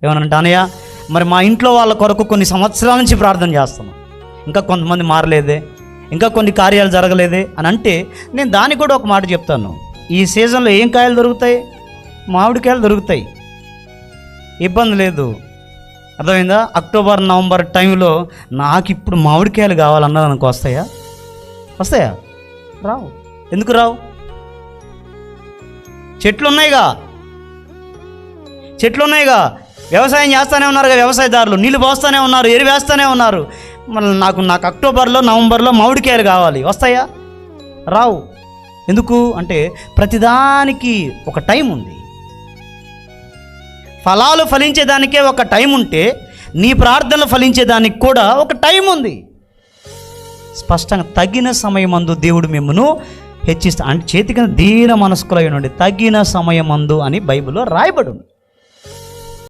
ఏమనంటే, అనయ్య మరి మా ఇంట్లో వాళ్ళ కొరకు కొన్ని సంవత్సరాల నుంచి ప్రార్థన చేస్తున్నాం, ఇంకా కొంతమంది మారలేదే, ఇంకా కొన్ని కార్యాలు జరగలేదే అని అంటే, నేను దానికి కూడా ఒక మాట చెప్తాను. ఈ సీజన్లో ఏం కాయలు దొరుకుతాయి? మామిడికాయలు దొరుకుతాయి, ఇబ్బంది లేదు. అర్థమైందా? అక్టోబర్ నవంబర్ టైంలో నాకు ఇప్పుడు మామిడికాయలు కావాలన్నది నాకు వస్తాయా? రావు. ఎందుకు రావు? చెట్లు ఉన్నాయిగా, వ్యవసాయం చేస్తూనే ఉన్నారుగా వ్యవసాయదారులు, నీళ్ళు పోస్తూనే ఉన్నారు, ఎరువు వేస్తూనే ఉన్నారు. మళ్ళీ నాకు అక్టోబర్లో నవంబర్లో మామిడికాయలు కావాలి, వస్తాయా? రావు. ఎందుకు అంటే ప్రతిదానికి ఒక టైం ఉంది. ఫలాలు ఫలించేదానికే ఒక టైం ఉంటే, నీ ప్రార్థనలు ఫలించేదానికి కూడా ఒక టైం ఉంది. స్పష్టంగా తగిన సమయమందు దేవుడు మిమ్మను హెచ్చిస్తా అంటే చేతికి దీన మనస్కులై ఉండండి, తగిన సమయమందు అని బైబిల్లో రాయబడి ఉంది.